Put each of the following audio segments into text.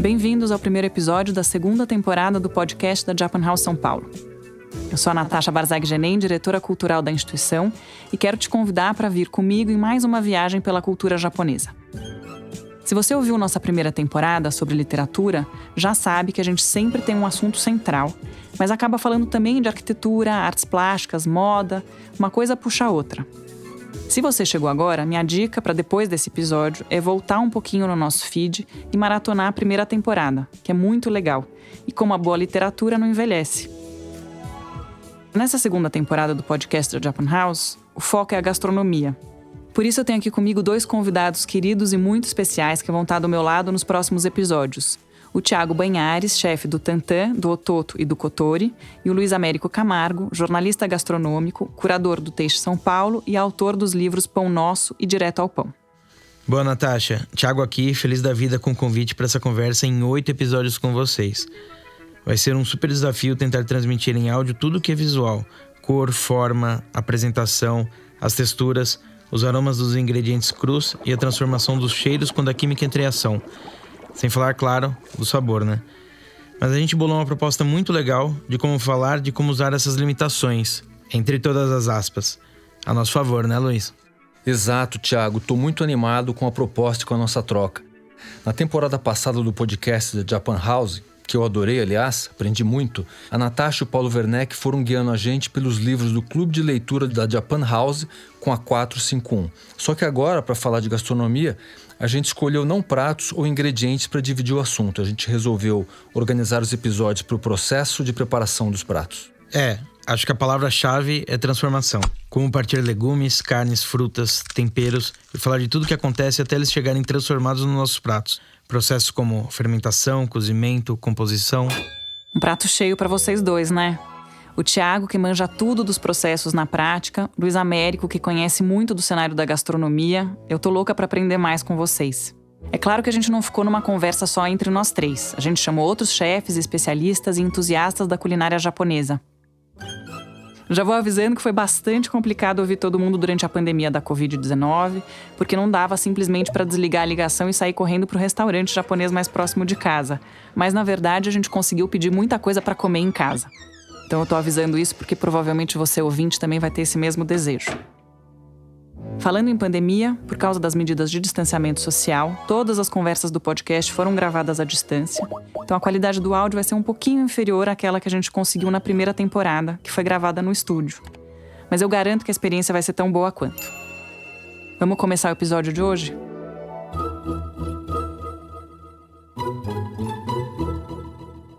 Bem-vindos ao primeiro episódio da segunda temporada do podcast da Japan House São Paulo. Eu sou a Natasha Barzag-Genem, diretora cultural da instituição, e quero te convidar para vir comigo em mais uma viagem pela cultura japonesa. Se você ouviu nossa primeira temporada sobre literatura, já sabe que a gente sempre tem um assunto central, mas acaba falando também de arquitetura, artes plásticas, moda, uma coisa puxa a outra. Se você chegou agora, minha dica para depois desse episódio é voltar um pouquinho no nosso feed e maratonar a primeira temporada, que é muito legal, e como a boa literatura não envelhece. Nessa segunda temporada do podcast da Japan House, o foco é a gastronomia. Por isso eu tenho aqui comigo dois convidados queridos e muito especiais que vão estar do meu lado nos próximos episódios. O Thiago Banhares, chefe do Tantan, do Ototo e do Kotori, e o Luiz Américo Camargo, jornalista gastronômico, curador do Taste São Paulo e autor dos livros Pão Nosso e Direto ao Pão. Boa, Natasha. Thiago aqui, feliz da vida com o convite para essa conversa em 8 episódios com vocês. Vai ser um super desafio tentar transmitir em áudio tudo o que é visual. Cor, forma, apresentação, as texturas, os aromas dos ingredientes crus e a transformação dos cheiros quando a química entra em ação. Sem falar, claro, do sabor, né? Mas a gente bolou uma proposta muito legal de como falar, de como usar essas limitações, entre todas as aspas. A nosso favor, né, Luiz? Exato, Thiago. Tô muito animado com a proposta e com a nossa troca. Na temporada passada do podcast da Japan House, que eu adorei, aliás, aprendi muito, a Natasha e o Paulo Werneck foram guiando a gente pelos livros do Clube de Leitura da Japan House com a 451. Só que agora, para falar de gastronomia, a gente escolheu não pratos ou ingredientes para dividir o assunto. A gente resolveu organizar os episódios para o processo de preparação dos pratos. Acho que a palavra-chave é transformação. Como partir legumes, carnes, frutas, temperos e falar de tudo que acontece até eles chegarem transformados nos nossos pratos. Processos como fermentação, cozimento, composição. Um prato cheio para vocês dois, né? O Thiago, que manja tudo dos processos na prática, Luiz Américo, que conhece muito do cenário da gastronomia. Eu tô louca para aprender mais com vocês. É claro que a gente não ficou numa conversa só entre nós três. A gente chamou outros chefes, especialistas e entusiastas da culinária japonesa. Já vou avisando que foi bastante complicado ouvir todo mundo durante a pandemia da Covid-19, porque não dava simplesmente para desligar a ligação e sair correndo para o restaurante japonês mais próximo de casa. Mas, na verdade, a gente conseguiu pedir muita coisa para comer em casa. Então eu tô avisando isso porque provavelmente você, ouvinte, também vai ter esse mesmo desejo. Falando em pandemia, por causa das medidas de distanciamento social, todas as conversas do podcast foram gravadas à distância. Então a qualidade do áudio vai ser um pouquinho inferior àquela que a gente conseguiu na primeira temporada, que foi gravada no estúdio. Mas eu garanto que a experiência vai ser tão boa quanto. Vamos começar o episódio de hoje?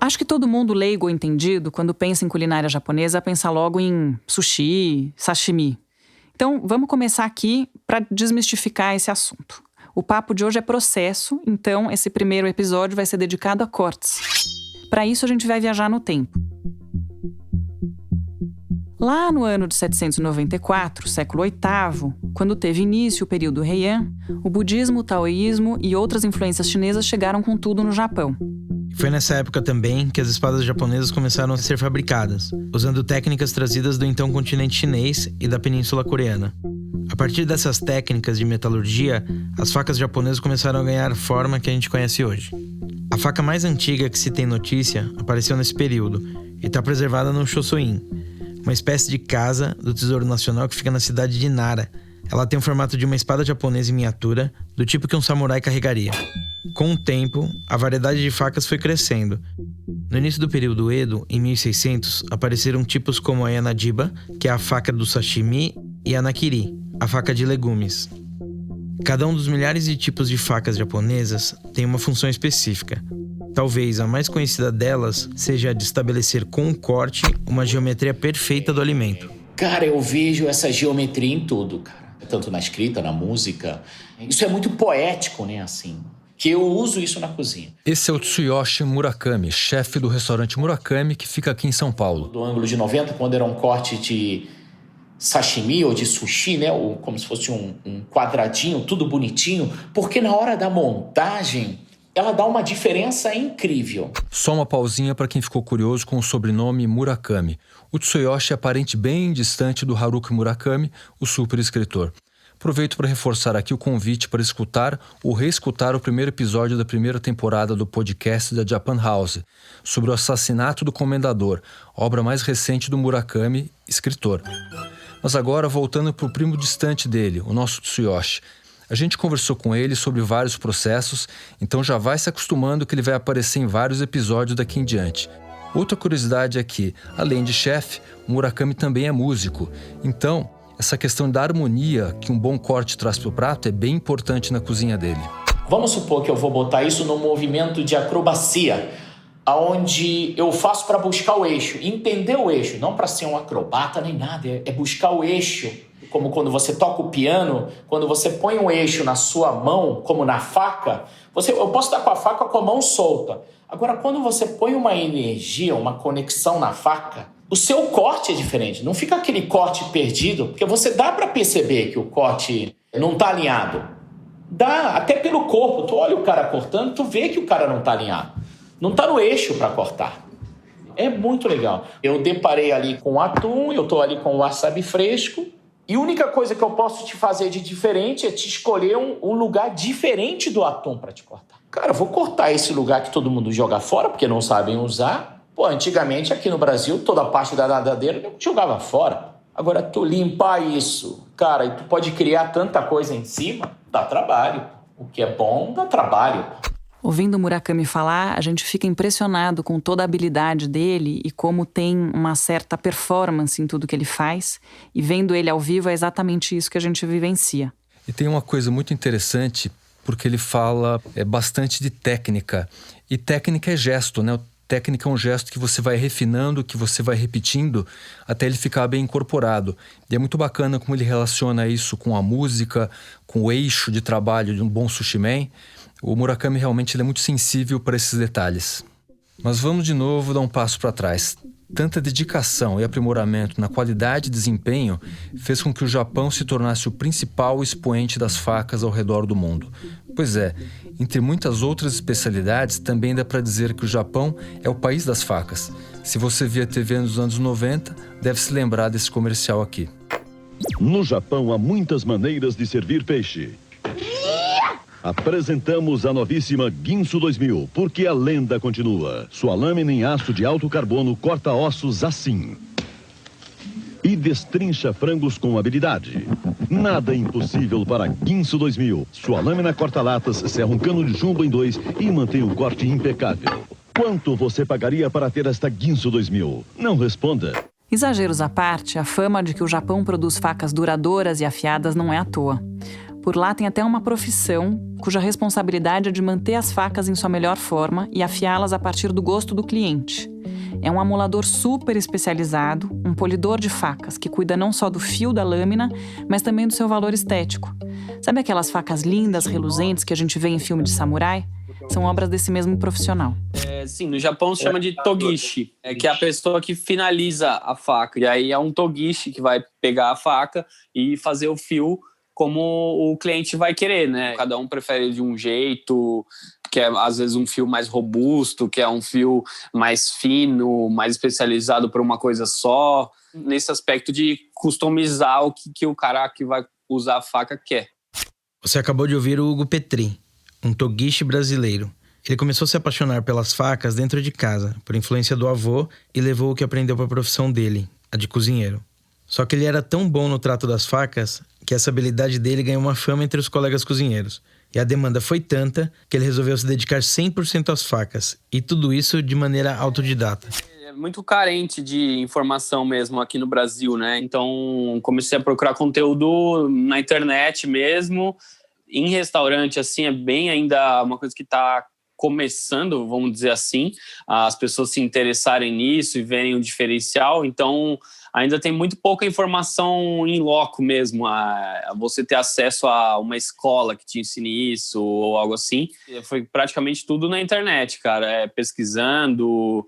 Acho que todo mundo leigo ou entendido, quando pensa em culinária japonesa, pensa logo em sushi, sashimi. Então, vamos começar aqui para desmistificar esse assunto. O papo de hoje é processo, então esse primeiro episódio vai ser dedicado a cortes. Para isso, a gente vai viajar no tempo. Lá no ano de 794, século VIII, quando teve início o período Heian, o budismo, o taoísmo e outras influências chinesas chegaram com tudo no Japão. Foi nessa época também que as espadas japonesas começaram a ser fabricadas, usando técnicas trazidas do então continente chinês e da Península Coreana. A partir dessas técnicas de metalurgia, as facas japonesas começaram a ganhar a forma que a gente conhece hoje. A faca mais antiga que se tem notícia apareceu nesse período e está preservada no Shosoin, uma espécie de casa do Tesouro Nacional que fica na cidade de Nara. Ela tem o formato de uma espada japonesa em miniatura, do tipo que um samurai carregaria. Com o tempo, a variedade de facas foi crescendo. No início do período Edo, em 1600, apareceram tipos como a Yanajiba, que é a faca do sashimi, e a Nakiri, a faca de legumes. Cada um dos milhares de tipos de facas japonesas tem uma função específica. Talvez a mais conhecida delas seja a de estabelecer com o corte uma geometria perfeita do alimento. Cara, eu vejo essa geometria em tudo, cara. Tanto na escrita, na música. Isso é muito poético, né, assim. Que eu uso isso na cozinha. Esse é o Tsuyoshi Murakami, chefe do restaurante Murakami, que fica aqui em São Paulo. Do ângulo de 90, quando era um corte de sashimi ou de sushi, né? Ou como se fosse um quadradinho, tudo bonitinho. Porque na hora da montagem, ela dá uma diferença incrível. Só uma pausinha para quem ficou curioso com o sobrenome Murakami. O Tsuyoshi é parente bem distante do Haruki Murakami, o super escritor. Aproveito para reforçar aqui o convite para escutar ou reescutar o primeiro episódio da primeira temporada do podcast da Japan House, sobre o assassinato do Comendador, obra mais recente do Murakami, escritor. Mas agora, voltando para o primo distante dele, o nosso Tsuyoshi. A gente conversou com ele sobre vários processos, então já vai se acostumando que ele vai aparecer em vários episódios daqui em diante. Outra curiosidade é que, além de chefe, o Murakami também é músico. Então, essa questão da harmonia que um bom corte traz para o prato é bem importante na cozinha dele. Vamos supor que eu vou botar isso num movimento de acrobacia, onde eu faço para buscar o eixo, entender o eixo, não para ser um acrobata nem nada, é buscar o eixo. Como quando você toca o piano, quando você põe um eixo na sua mão, como na faca, eu posso estar com a faca com a mão solta. Agora, quando você põe uma energia, uma conexão na faca, o seu corte é diferente. Não fica aquele corte perdido, porque você dá para perceber que o corte não está alinhado. Dá, até pelo corpo. Tu olha o cara cortando, tu vê que o cara não está alinhado. Não está no eixo para cortar. É muito legal. Eu deparei ali com atum, eu estou ali com o wasabi fresco, e a única coisa que eu posso te fazer de diferente é te escolher um lugar diferente do atum para te cortar. Cara, eu vou cortar esse lugar que todo mundo joga fora, porque não sabem usar. Pô, antigamente aqui no Brasil, toda a parte da nadadeira eu jogava fora. Agora, tu limpar isso, cara, e tu pode criar tanta coisa em cima, dá trabalho. O que é bom, dá trabalho. Ouvindo o Murakami falar, a gente fica impressionado com toda a habilidade dele e como tem uma certa performance em tudo que ele faz. E vendo ele ao vivo é exatamente isso que a gente vivencia. E tem uma coisa muito interessante, porque ele fala bastante de técnica. E técnica é gesto, né? Técnica é um gesto que você vai refinando, que você vai repetindo até ele ficar bem incorporado. E é muito bacana como ele relaciona isso com a música, com o eixo de trabalho de um bom sushi man. O Murakami realmente ele é muito sensível para esses detalhes. Mas vamos de novo dar um passo para trás. Tanta dedicação e aprimoramento na qualidade e desempenho fez com que o Japão se tornasse o principal expoente das facas ao redor do mundo. Pois é, entre muitas outras especialidades, também dá para dizer que o Japão é o país das facas. Se você via TV nos anos 90, deve se lembrar desse comercial aqui. No Japão há muitas maneiras de servir peixe. Apresentamos a novíssima Ginsu 2000, porque a lenda continua. Sua lâmina em aço de alto carbono corta ossos assim. E destrincha frangos com habilidade. Nada é impossível para Ginsu 2000. Sua lâmina corta latas, serra um cano de chumbo em 2 e mantém o corte impecável. Quanto você pagaria para ter esta Ginsu 2000? Não responda. Exageros à parte, a fama de que o Japão produz facas duradouras e afiadas não é à toa. Por lá tem até uma profissão cuja responsabilidade é de manter as facas em sua melhor forma e afiá-las a partir do gosto do cliente. É um amolador super especializado, um polidor de facas que cuida não só do fio da lâmina, mas também do seu valor estético. Sabe aquelas facas lindas, reluzentes que a gente vê em filme de samurai? São obras desse mesmo profissional. Sim, no Japão se chama de togishi, que é a pessoa que finaliza a faca. E aí é um togishi que vai pegar a faca e fazer o fio como o cliente vai querer, né? Cada um prefere de um jeito, que é às vezes um fio mais robusto, que é um fio mais fino, mais especializado para uma coisa só. Nesse aspecto de customizar o que o cara que vai usar a faca quer. Você acabou de ouvir o Hugo Petri, um togishi brasileiro. Ele começou a se apaixonar pelas facas dentro de casa, por influência do avô, e levou o que aprendeu para a profissão dele, a de cozinheiro. Só que ele era tão bom no trato das facas que essa habilidade dele ganhou uma fama entre os colegas cozinheiros. E a demanda foi tanta que ele resolveu se dedicar 100% às facas. E tudo isso de maneira autodidata. É muito carente de informação mesmo aqui no Brasil, né? Então comecei a procurar conteúdo na internet mesmo. Em restaurante, assim, é bem ainda uma coisa que está começando, vamos dizer assim, as pessoas se interessarem nisso e verem o diferencial. Então ainda tem muito pouca informação em loco mesmo, a você ter acesso a uma escola que te ensine isso ou algo assim. Foi praticamente tudo na internet, cara, pesquisando,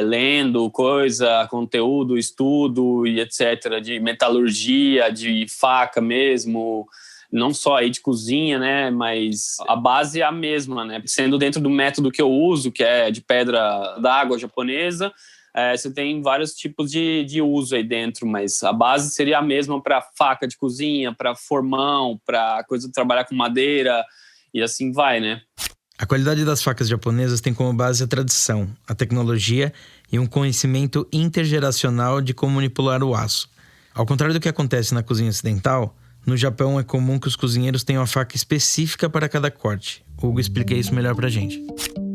lendo coisa, conteúdo, estudo e etc, de metalurgia, de faca mesmo, não só aí de cozinha, né, mas a base é a mesma, né, sendo dentro do método que eu uso, que é de pedra d'água japonesa. você tem vários tipos de uso aí dentro, mas a base seria a mesma para faca de cozinha, para formão, para coisa de trabalhar com madeira e assim vai, né? A qualidade das facas japonesas tem como base a tradição, a tecnologia e um conhecimento intergeracional de como manipular o aço. Ao contrário do que acontece na cozinha ocidental, no Japão é comum que os cozinheiros tenham uma faca específica para cada corte. Hugo, expliquei isso melhor pra gente.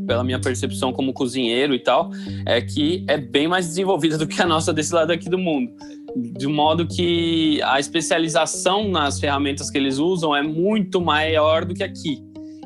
Pela minha percepção como cozinheiro e tal, é que é bem mais desenvolvida do que a nossa desse lado aqui do mundo. De modo que a especialização nas ferramentas que eles usam é muito maior do que aqui.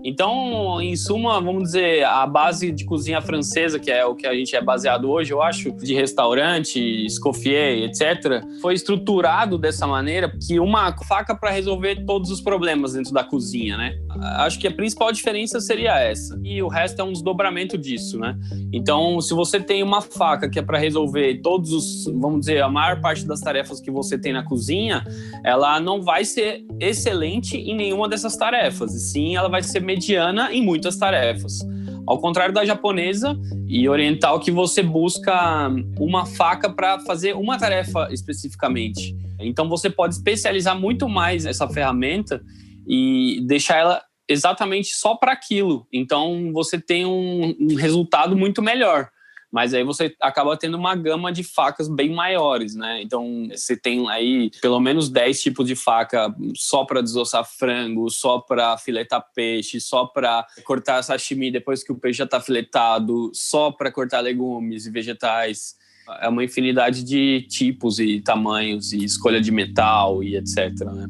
Então, em suma, vamos dizer, a base de cozinha francesa, que é o que a gente é baseado hoje, eu acho, de restaurante, Escoffier, etc., foi estruturado dessa maneira que uma faca para resolver todos os problemas dentro da cozinha, né? Acho que a principal diferença seria essa. E o resto é um desdobramento disso, né? Então, se você tem uma faca que é para resolver todos os, vamos dizer, a maior parte das tarefas que você tem na cozinha, ela não vai ser excelente em nenhuma dessas tarefas. E sim, ela vai ser mediana em muitas tarefas. Ao contrário da japonesa e oriental, que você busca uma faca para fazer uma tarefa especificamente. Então você pode especializar muito mais essa ferramenta e deixar ela exatamente só para aquilo. Então você tem um resultado muito melhor. Mas aí você acaba tendo uma gama de facas bem maiores, né? Então, você tem aí pelo menos 10 tipos de faca só para desossar frango, só para filetar peixe, só para cortar sashimi depois que o peixe já está filetado, só para cortar legumes e vegetais. É uma infinidade de tipos e tamanhos e escolha de metal e etc, né?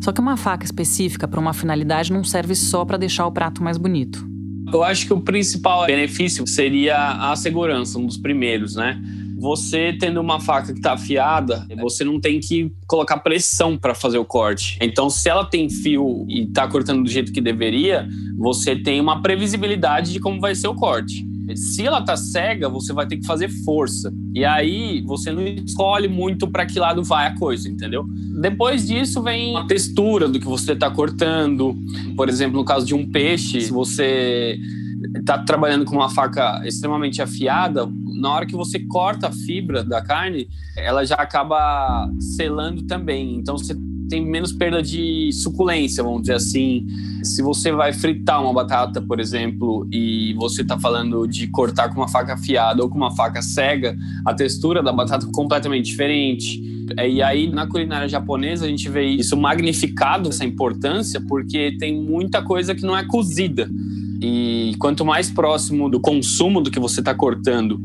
Só que uma faca específica para uma finalidade não serve só para deixar o prato mais bonito. Eu acho que o principal benefício seria a segurança, um dos primeiros, né? Você tendo uma faca que está afiada, você não tem que colocar pressão para fazer o corte. Então, se ela tem fio e está cortando do jeito que deveria, você tem uma previsibilidade de como vai ser o corte. Se ela tá cega, você vai ter que fazer força. E aí, você não escolhe muito para que lado vai a coisa, entendeu? Depois disso, vem a textura do que você tá cortando. Por exemplo, no caso de um peixe, se você tá trabalhando com uma faca extremamente afiada, na hora que você corta a fibra da carne, ela já acaba selando também. Então, você tem menos perda de suculência, vamos dizer assim. Se você vai fritar uma batata, por exemplo, e você está falando de cortar com uma faca afiada ou com uma faca cega, a textura da batata é completamente diferente. E aí, na culinária japonesa, a gente vê isso magnificado, essa importância, porque tem muita coisa que não é cozida. E quanto mais próximo do consumo do que você está cortando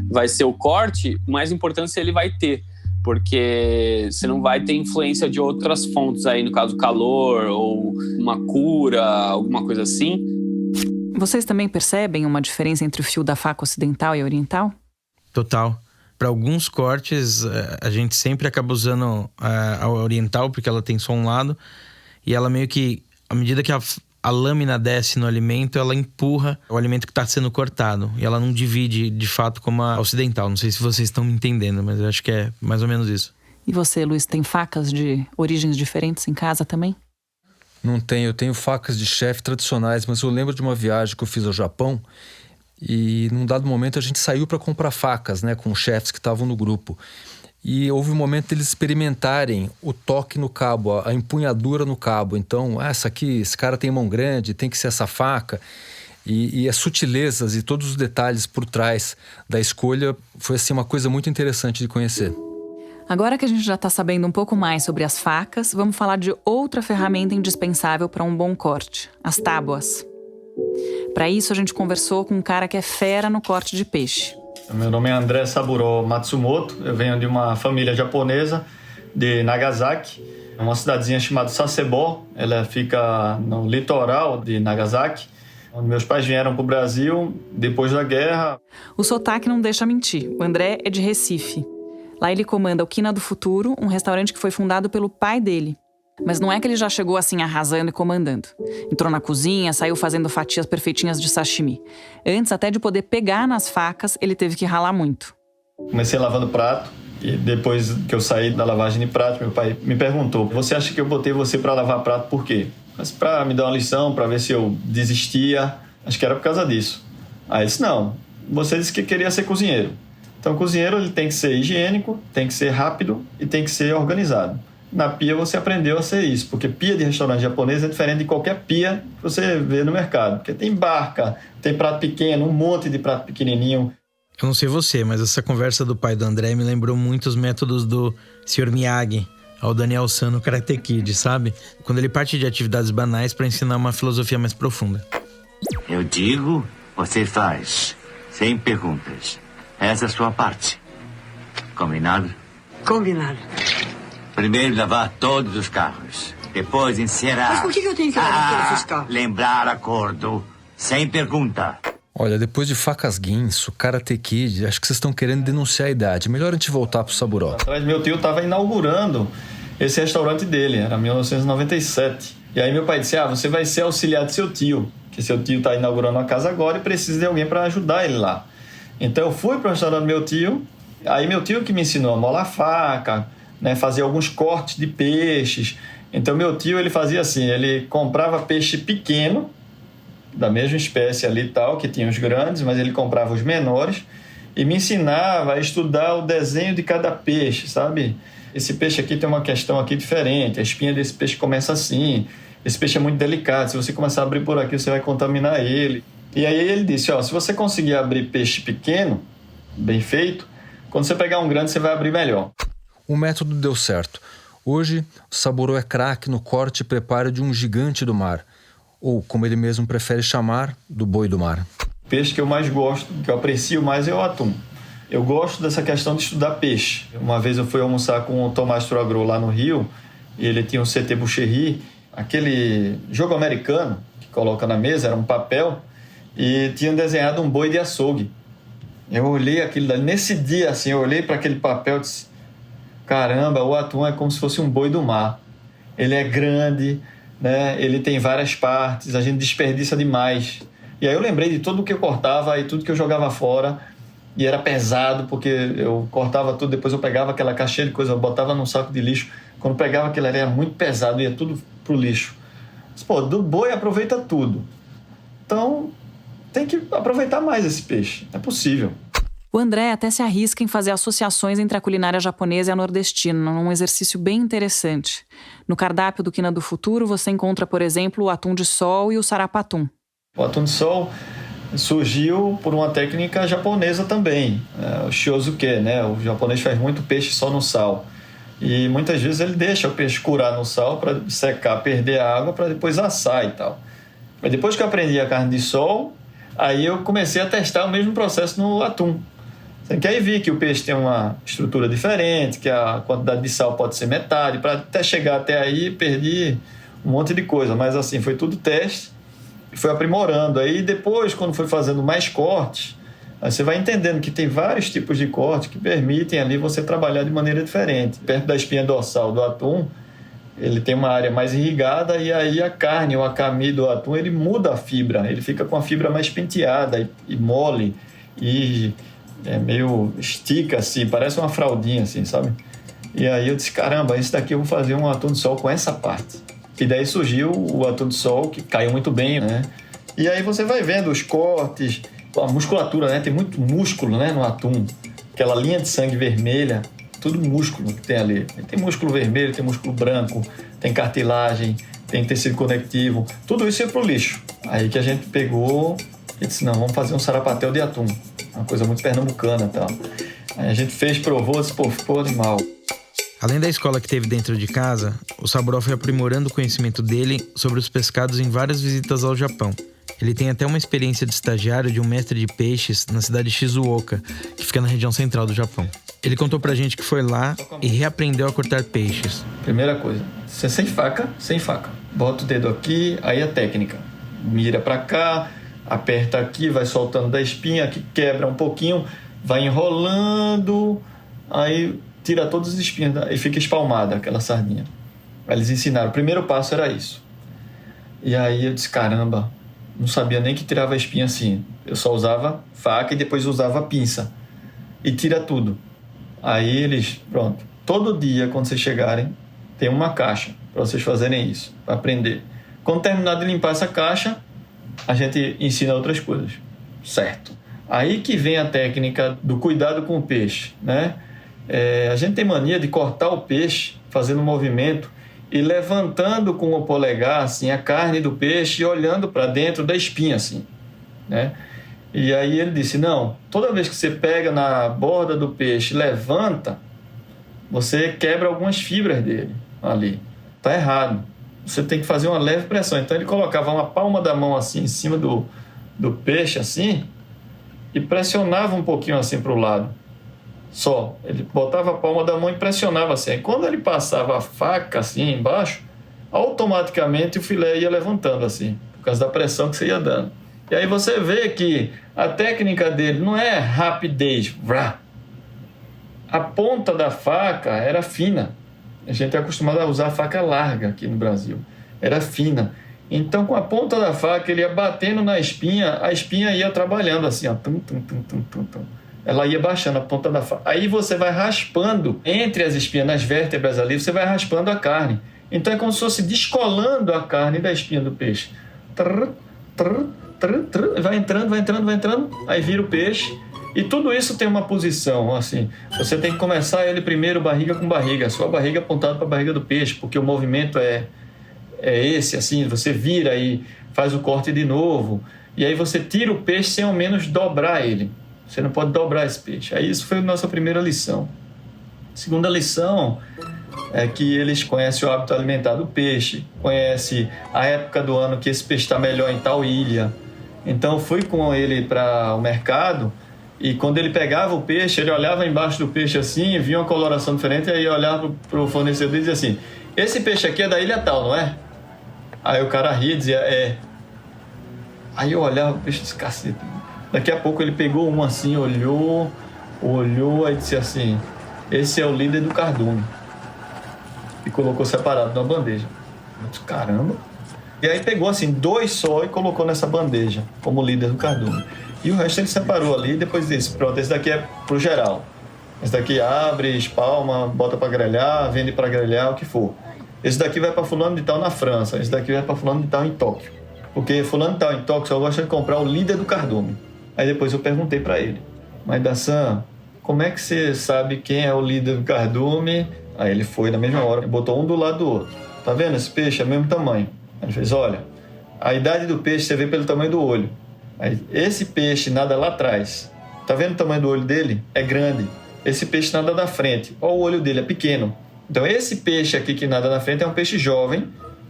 vai ser o corte, mais importância ele vai ter. Porque você não vai ter influência de outras fontes aí, no caso calor ou uma cura, alguma coisa assim. Vocês também percebem uma diferença entre o fio da faca ocidental e oriental? Total. Para alguns cortes, a gente sempre acaba usando a oriental, porque ela tem só um lado. E ela meio que, à medida que a lâmina desce no alimento, ela empurra o alimento que está sendo cortado. E ela não divide, de fato, como a ocidental. Não sei se vocês estão me entendendo, mas eu acho que é mais ou menos isso. E você, Luiz, tem facas de origens diferentes em casa também? Não tenho. Eu tenho facas de chefe tradicionais, mas eu lembro de uma viagem que eu fiz ao Japão e num dado momento a gente saiu para comprar facas, né, com chefes que estavam no grupo. E houve um momento deles experimentarem o toque no cabo, a empunhadura no cabo. Então, esse cara tem mão grande, tem que ser essa faca. E as sutilezas e todos os detalhes por trás da escolha foi assim, uma coisa muito interessante de conhecer. Agora que a gente já está sabendo um pouco mais sobre as facas, vamos falar de outra ferramenta indispensável para um bom corte, as tábuas. Para isso, a gente conversou com um cara que é fera no corte de peixe. Meu nome é André Saburo Matsumoto, eu venho de uma família japonesa de Nagasaki, uma cidadezinha chamada Sasebo. Ela fica no litoral de Nagasaki, onde meus pais vieram para o Brasil depois da guerra. O sotaque não deixa mentir, o André é de Recife. Lá ele comanda o Quina do Futuro, um restaurante que foi fundado pelo pai dele. Mas não é que ele já chegou assim arrasando e comandando. Entrou na cozinha, saiu fazendo fatias perfeitinhas de sashimi. Antes até de poder pegar nas facas, ele teve que ralar muito. Comecei lavando prato e depois que eu saí da lavagem de prato, meu pai me perguntou: você acha que eu botei você para lavar prato por quê? Mas para me dar uma lição, para ver se eu desistia. Acho que era por causa disso. Aí ele disse: não, você disse que queria ser cozinheiro. Então, o cozinheiro ele tem que ser higiênico, tem que ser rápido e tem que ser organizado. Na pia você aprendeu a ser isso, porque pia de restaurante japonês é diferente de qualquer pia que você vê no mercado. Porque tem barca, tem prato pequeno, um monte de prato pequenininho. Eu não sei você, mas essa conversa do pai do André me lembrou muito os métodos do Sr. Miyagi, ao Daniel San no Karate Kid, sabe? Quando ele parte de atividades banais para ensinar uma filosofia mais profunda. Eu digo, você faz, sem perguntas. Essa é a sua parte. Combinado? Combinado. Primeiro lavar todos os carros. Depois encerar. Mas por que eu tenho que lavar todos os carros? Lembrar acordo. Sem pergunta. Olha, depois de Facas Guinso, Karate Kid, acho que vocês estão querendo denunciar a idade. Melhor a gente voltar pro Saburó. Atrás, meu tio estava inaugurando esse restaurante dele, era 1997. E aí meu pai disse, você vai ser auxiliar de seu tio, que seu tio está inaugurando uma casa agora e precisa de alguém para ajudar ele lá. Então eu fui para o restaurante do meu tio, aí meu tio que me ensinou a molar faca, né, fazer alguns cortes de peixes. Então meu tio ele fazia assim, ele comprava peixe pequeno, da mesma espécie ali e tal, que tinha os grandes, mas ele comprava os menores e me ensinava a estudar o desenho de cada peixe, sabe? Esse peixe aqui tem uma questão aqui diferente, a espinha desse peixe começa assim, esse peixe é muito delicado, se você começar a abrir por aqui, você vai contaminar ele. E aí ele disse, se você conseguir abrir peixe pequeno, bem feito, quando você pegar um grande, você vai abrir melhor. O método deu certo. Hoje, o Saburó é craque no corte e preparo de um gigante do mar. Ou, como ele mesmo prefere chamar, do boi do mar. O peixe que eu mais gosto, que eu aprecio mais é o atum. Eu gosto dessa questão de estudar peixe. Uma vez eu fui almoçar com o Tomás Troagro lá no Rio, e ele tinha um CT Boucherie, aquele jogo americano que coloca na mesa, era um papel, e tinha desenhado um boi de açougue. Eu olhei aquilo dali, nesse dia assim, eu olhei para aquele papel e disse, caramba, o atum é como se fosse um boi do mar. Ele é grande, né? Ele tem várias partes, a gente desperdiça demais. E aí eu lembrei de tudo que eu cortava e tudo que eu jogava fora, e era pesado, porque eu cortava tudo, depois eu pegava aquela caixinha de coisa, eu botava num saco de lixo. Quando pegava aquilo era muito pesado, ia tudo pro lixo. Mas, do boi aproveita tudo. Então, tem que aproveitar mais esse peixe, é possível. O André até se arrisca em fazer associações entre a culinária japonesa e a nordestina, num exercício bem interessante. No cardápio do Quina do Futuro, você encontra, por exemplo, o atum de sol e o sarapatum. O atum de sol surgiu por uma técnica japonesa também, o shozuke, né? O japonês faz muito peixe só no sal. E muitas vezes ele deixa o peixe curar no sal para secar, perder a água, para depois assar e tal. Mas depois que eu aprendi a carne de sol, aí eu comecei a testar o mesmo processo no atum. Que aí vi que o peixe tem uma estrutura diferente, que a quantidade de sal pode ser metade. Para até chegar até aí, perdi um monte de coisa. Mas assim, foi tudo teste e foi aprimorando. Aí depois, quando foi fazendo mais cortes, aí você vai entendendo que tem vários tipos de corte que permitem ali você trabalhar de maneira diferente. Perto da espinha dorsal do atum, ele tem uma área mais irrigada e aí a carne, o akami do atum, ele muda a fibra. Ele fica com a fibra mais penteada e mole e meio estica assim, parece uma fraldinha assim, sabe? E aí eu disse, caramba, esse daqui eu vou fazer um atum de sol com essa parte. E daí surgiu o atum de sol, que caiu muito bem, né? E aí você vai vendo os cortes, a musculatura, né? Tem muito músculo, né, no atum. Aquela linha de sangue vermelha, tudo músculo que tem ali. Tem músculo vermelho, tem músculo branco, tem cartilagem, tem tecido conectivo. Tudo isso ia pro lixo. Aí que a gente pegou e disse, não, vamos fazer um sarapatel de atum. Uma coisa muito pernambucana e tal. Aí a gente fez, provou, disse, ficou animal. Além da escola que teve dentro de casa, o Saburó foi aprimorando o conhecimento dele sobre os pescados em várias visitas ao Japão. Ele tem até uma experiência de estagiário de um mestre de peixes na cidade de Shizuoka, que fica na região central do Japão. Ele contou pra gente que foi lá e reaprendeu a cortar peixes. Primeira coisa, você sem faca. Bota o dedo aqui, aí a técnica. Mira pra cá, aperta aqui, vai soltando da espinha, aqui quebra um pouquinho, vai enrolando, aí tira todas as espinhas e fica espalmada aquela sardinha. Aí eles ensinaram, o primeiro passo era isso. E aí eu disse, caramba, não sabia nem que tirava a espinha assim. Eu só usava faca e depois usava pinça. E tira tudo. Aí eles, pronto, todo dia quando vocês chegarem, tem uma caixa para vocês fazerem isso, para aprender. Quando terminar de limpar essa caixa, a gente ensina outras coisas, certo? Aí que vem a técnica do cuidado com o peixe, né? A gente tem mania de cortar o peixe fazendo um movimento e levantando com o polegar assim, a carne do peixe e olhando para dentro da espinha, assim, né? E aí ele disse, não, toda vez que você pega na borda do peixe e levanta, você quebra algumas fibras dele ali. Tá errado. Você tem que fazer uma leve pressão. Então ele colocava uma palma da mão assim em cima do peixe assim e pressionava um pouquinho assim para o lado. Só. Ele botava a palma da mão e pressionava assim. Aí quando ele passava a faca assim embaixo, automaticamente o filé ia levantando assim, por causa da pressão que você ia dando. E aí você vê que a técnica dele não é rapidez. A ponta da faca era fina. A gente é acostumado a usar a faca larga aqui no Brasil. Era fina. Então, com a ponta da faca, ele ia batendo na espinha, a espinha ia trabalhando assim, ó. Ela ia baixando a ponta da faca. Aí você vai raspando entre as espinhas, nas vértebras ali, você vai raspando a carne. Então, é como se fosse descolando a carne da espinha do peixe. Vai entrando, aí vira o peixe. E tudo isso tem uma posição, assim, você tem que começar ele primeiro barriga com barriga, a sua barriga apontada para a barriga do peixe, porque o movimento é esse, assim, você vira e faz o corte de novo, e aí você tira o peixe sem ao menos dobrar ele, você não pode dobrar esse peixe. Aí isso foi a nossa primeira lição. A segunda lição é que eles conhecem o hábito alimentar do peixe, conhecem a época do ano que esse peixe está melhor em tal ilha. Então eu fui com ele para o mercado. E quando ele pegava o peixe, ele olhava embaixo do peixe assim, via uma coloração diferente, aí olhava para o fornecedor e dizia assim, esse peixe aqui é da ilha tal, não é? Aí o cara ria e dizia, é. Aí eu olhava o peixe e disse, cacete. Daqui a pouco ele pegou um assim, olhou, aí disse assim, esse é o líder do cardume. E colocou separado numa bandeja. Eu disse, caramba. E aí pegou assim, 2 só e colocou nessa bandeja, como líder do cardume. E o resto ele separou ali e depois disse, pronto, esse daqui é pro geral. Esse daqui abre, espalma, bota para grelhar, vende para grelhar, o que for. Esse daqui vai para fulano de tal na França, esse daqui vai para fulano de tal em Tóquio. Porque fulano de tal em Tóquio só gosta de comprar o líder do cardume. Aí depois eu perguntei para ele, mas Dassan, como é que você sabe quem é o líder do cardume? Aí ele foi na mesma hora, botou um do lado do outro. Tá vendo? Esse peixe é o mesmo tamanho. Aí ele fez, olha, a idade do peixe você vê pelo tamanho do olho. Aí, esse peixe nada lá atrás. Tá vendo o tamanho do olho dele? É grande. Esse peixe nada da frente. Olha o olho dele, é pequeno. Então esse peixe aqui que nada na frente é um peixe jovem,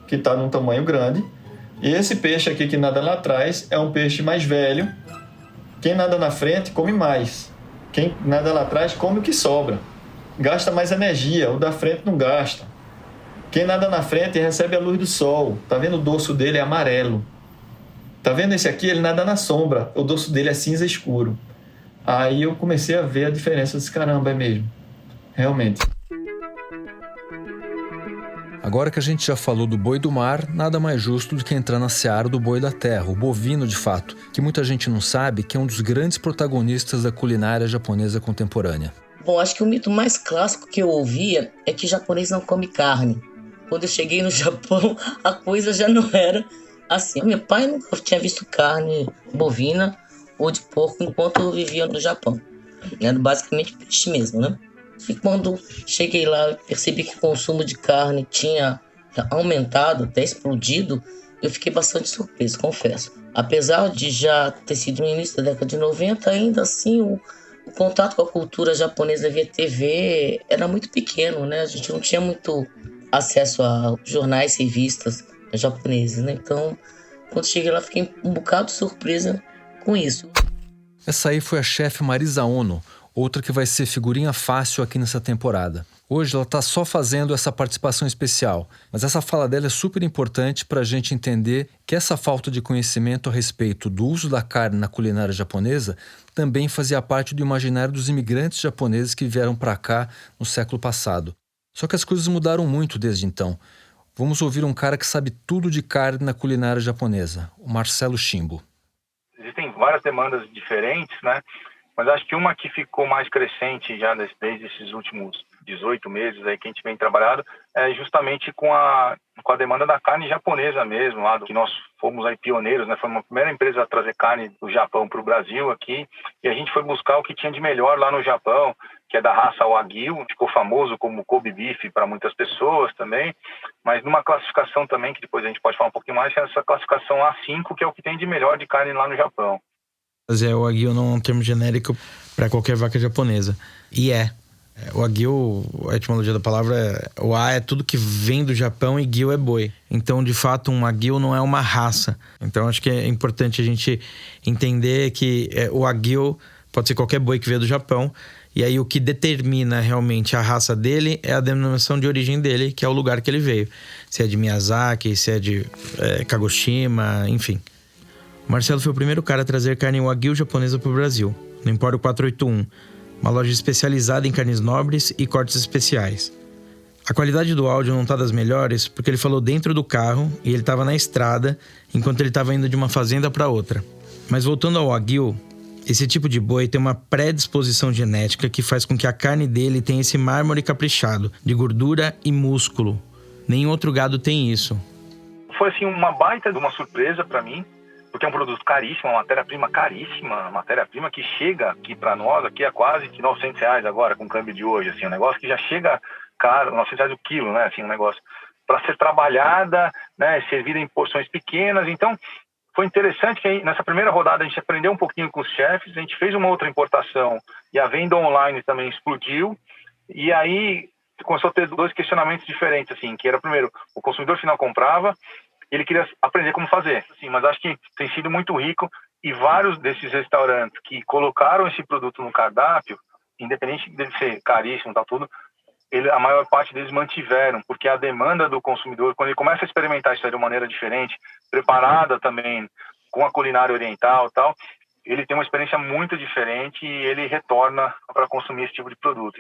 que está num tamanho grande. E esse peixe aqui que nada lá atrás é um peixe mais velho. Quem nada na frente come mais. Quem nada lá atrás come o que sobra. Gasta mais energia, o da frente não gasta. Quem nada na frente recebe a luz do sol. Tá vendo o dorso dele é amarelo. Tá vendo esse aqui? Ele nada na sombra. O dorso dele é cinza escuro. Aí eu comecei a ver a diferença. Eu disse, caramba, é mesmo. Realmente. Agora que a gente já falou do boi do mar, nada mais justo do que entrar na seara do boi da terra, o bovino de fato, que muita gente não sabe que é um dos grandes protagonistas da culinária japonesa contemporânea. Bom, acho que o mito mais clássico que eu ouvia é que japonês não come carne. Quando eu cheguei no Japão, a coisa já não era assim. Meu pai nunca tinha visto carne bovina ou de porco enquanto eu vivia no Japão. Era basicamente peixe mesmo, né? E quando cheguei lá, percebi que o consumo de carne tinha aumentado, até explodido, eu fiquei bastante surpreso, confesso. Apesar de já ter sido no início da década de 90, ainda assim o contato com a cultura japonesa via TV era muito pequeno, né? A gente não tinha muito acesso a jornais, revistas japoneses, né? Então, quando cheguei lá, fiquei um bocado surpresa com isso. Essa aí foi a chefe Marisa Ono, outra que vai ser figurinha fácil aqui nessa temporada. Hoje ela está só fazendo essa participação especial, mas essa fala dela é super importante para a gente entender que essa falta de conhecimento a respeito do uso da carne na culinária japonesa também fazia parte do imaginário dos imigrantes japoneses que vieram para cá no século passado. Só que as coisas mudaram muito desde então. Vamos ouvir um cara que sabe tudo de carne na culinária japonesa, o Marcelo Shimbo. Existem várias demandas diferentes, né? Mas acho que uma que ficou mais crescente já desde esses últimos 18 meses aí que a gente vem trabalhando, é justamente com a demanda da carne japonesa mesmo, lá que nós fomos aí pioneiros, né? Foi uma primeira empresa a trazer carne do Japão para o Brasil aqui, e a gente foi buscar o que tinha de melhor lá no Japão, que é da raça Wagyu, ficou famoso como Kobe Beef para muitas pessoas também, mas numa classificação também, que depois a gente pode falar um pouquinho mais, que é essa classificação A5, que é o que tem de melhor de carne lá no Japão. O Wagyu não é um termo genérico para qualquer vaca japonesa. E o Wagyu, a etimologia da palavra, o A é tudo que vem do Japão e Gyu é boi. Então, de fato, um Wagyu não é uma raça. Então, acho que é importante a gente entender que o Wagyu pode ser qualquer boi que veio do Japão. E aí, o que determina realmente a raça dele é a denominação de origem dele, que é o lugar que ele veio. Se é de Miyazaki, se é de Kagoshima, enfim. O Marcelo foi o primeiro cara a trazer carne Wagyu japonesa para o Brasil, no Empório 481, uma loja especializada em carnes nobres e cortes especiais. A qualidade do áudio não tá das melhores porque ele falou dentro do carro e ele estava na estrada enquanto ele estava indo de uma fazenda para outra. Mas voltando ao Wagyu, esse tipo de boi tem uma predisposição genética que faz com que a carne dele tenha esse mármore caprichado, de gordura e músculo. Nenhum outro gado tem isso. Foi assim uma baita de uma surpresa para mim, porque é um produto caríssimo, uma matéria-prima caríssima, uma matéria-prima que chega aqui para nós, aqui é quase que R$900 agora, com o câmbio de hoje, assim, um negócio que já chega caro, R$900 o quilo, né, assim, um negócio para ser trabalhada, né, servida em porções pequenas. Então, foi interessante que aí, nessa primeira rodada a gente aprendeu um pouquinho com os chefes, a gente fez uma outra importação e a venda online também explodiu, e aí começou a ter dois questionamentos diferentes, assim, que era, primeiro, o consumidor final comprava, ele queria aprender como fazer, assim, mas acho que tem sido muito rico e vários desses restaurantes que colocaram esse produto no cardápio, independente dele ser caríssimo e tal, tudo, a maior parte deles mantiveram, porque a demanda do consumidor, quando ele começa a experimentar isso de uma maneira diferente, preparada também com a culinária oriental e tal, ele tem uma experiência muito diferente e ele retorna para consumir esse tipo de produto.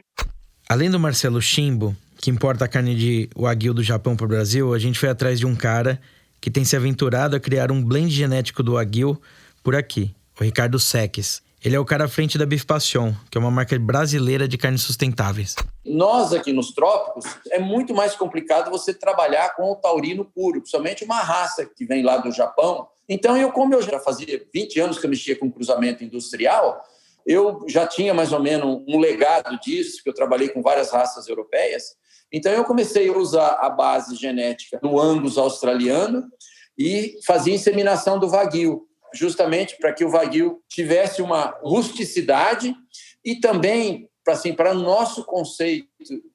Além do Marcelo Shimbo, que importa a carne de Wagyu do Japão para o Brasil, a gente foi atrás de um cara que tem se aventurado a criar um blend genético do Wagyu por aqui, o Ricardo Seques. Ele é o cara à frente da Beef Passion, que é uma marca brasileira de carnes sustentáveis. Nós aqui nos trópicos, é muito mais complicado você trabalhar com o taurino puro, principalmente uma raça que vem lá do Japão. Então, como eu já fazia 20 anos que eu mexia com cruzamento industrial, eu já tinha mais ou menos um legado disso, porque eu trabalhei com várias raças europeias. Então, eu comecei a usar a base genética do Angus australiano e fazia inseminação do Wagyu, justamente para que o Wagyu tivesse uma rusticidade e também, para o nosso conceito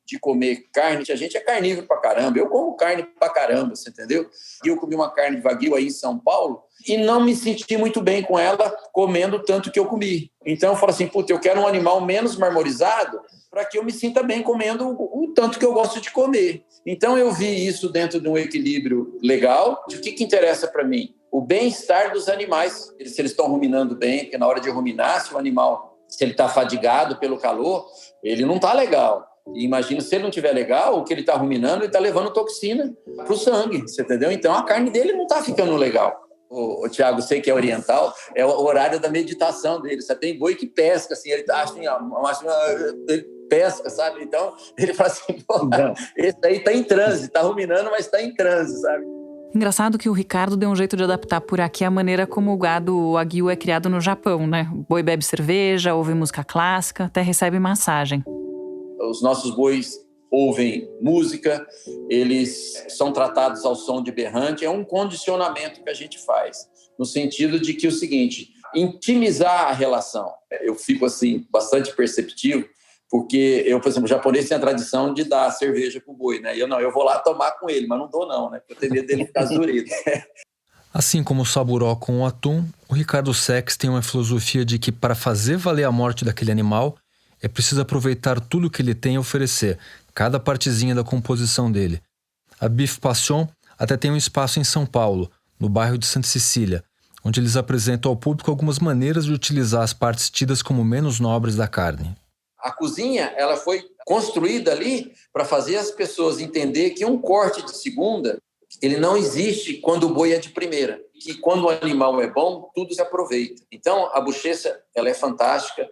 de comer carne, a gente é carnívoro pra caramba, eu como carne pra caramba, você entendeu? E eu comi uma carne de Wagyu aí em São Paulo e não me senti muito bem com ela comendo tanto que eu comi. Então eu falo assim, eu quero um animal menos marmorizado para que eu me sinta bem comendo o tanto que eu gosto de comer. Então eu vi isso dentro de um equilíbrio legal. O que interessa para mim? O bem-estar dos animais, se eles estão ruminando bem, porque na hora de ruminar, se o animal, se ele está fadigado pelo calor, ele não está legal. E imagina, se ele não estiver legal, o que ele está ruminando, ele está levando toxina para o sangue, você entendeu? Então a carne dele não está ficando legal. O Thiago, sei que é oriental, é o horário da meditação dele. Você tem boi que pesca, assim, ele acha ele pesca, sabe? Então ele fala assim, esse aí está em transe, está ruminando, mas está em transe, sabe? Engraçado que o Ricardo deu um jeito de adaptar por aqui a maneira como o gado Wagyu é criado no Japão, né? O boi bebe cerveja, ouve música clássica, até recebe massagem. Os nossos bois ouvem música, eles são tratados ao som de berrante, é um condicionamento que a gente faz, no sentido de que o seguinte, intimizar a relação. Eu fico assim, bastante perceptivo, porque por exemplo, o japonês tem a tradição de dar cerveja pro boi, né? Eu vou lá tomar com ele, mas não dou não, né? Porque eu tenho medo dele ficar zureta. Assim como o saburó com o atum, o Ricardo Seques tem uma filosofia de que para fazer valer a morte daquele animal, é preciso aproveitar tudo que ele tem a oferecer, cada partezinha da composição dele. A Beef Passion até tem um espaço em São Paulo, no bairro de Santa Cecília, onde eles apresentam ao público algumas maneiras de utilizar as partes tidas como menos nobres da carne. A cozinha, ela foi construída ali para fazer as pessoas entender que um corte de segunda, ele não existe quando o boi é de primeira. Que quando o animal é bom, tudo se aproveita. Então, a bochecha, ela é fantástica.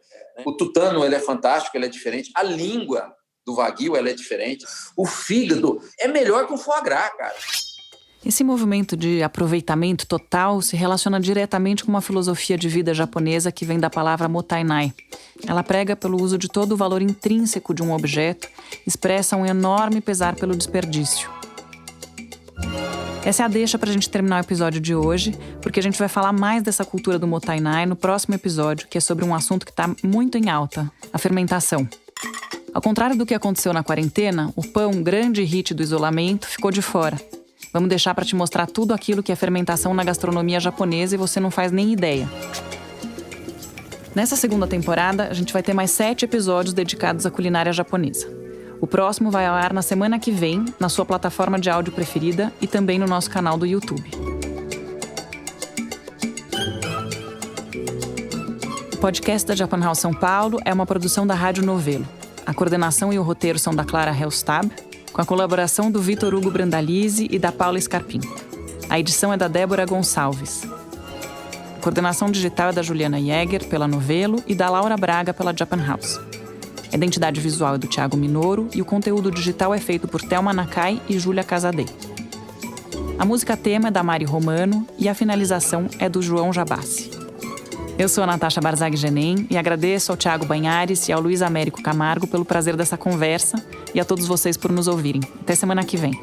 O tutano, ele é fantástico, ele é diferente. A língua do Wagyu, ela é diferente. O fígado é melhor que o foie gras, cara. Esse movimento de aproveitamento total se relaciona diretamente com uma filosofia de vida japonesa que vem da palavra mottainai. Ela prega pelo uso de todo o valor intrínseco de um objeto, expressa um enorme pesar pelo desperdício. Essa é a deixa pra gente terminar o episódio de hoje, porque a gente vai falar mais dessa cultura do mottainai no próximo episódio, que é sobre um assunto que tá muito em alta, a fermentação. Ao contrário do que aconteceu na quarentena, o pão, grande hit do isolamento, ficou de fora. Vamos deixar para te mostrar tudo aquilo que é fermentação na gastronomia japonesa e você não faz nem ideia. Nessa segunda temporada, a gente vai ter mais 7 episódios dedicados à culinária japonesa. O próximo vai ao ar na semana que vem, na sua plataforma de áudio preferida e também no nosso canal do YouTube. O podcast da Japan House São Paulo é uma produção da Rádio Novelo. A coordenação e o roteiro são da Clara Helstab, com a colaboração do Vitor Hugo Brandalize e da Paula Scarpim. A edição é da Débora Gonçalves. A coordenação digital é da Juliana Jäger, pela Novelo, e da Laura Braga, pela Japan House. A identidade visual é do Thiago Minoro e o conteúdo digital é feito por Thelma Nakai e Júlia Casadei. A música tema é da Mari Romano e a finalização é do João Jabassi. Eu sou a Natasha Barzag Genem e agradeço ao Thiago Banhares e ao Luiz Américo Camargo pelo prazer dessa conversa e a todos vocês por nos ouvirem. Até semana que vem.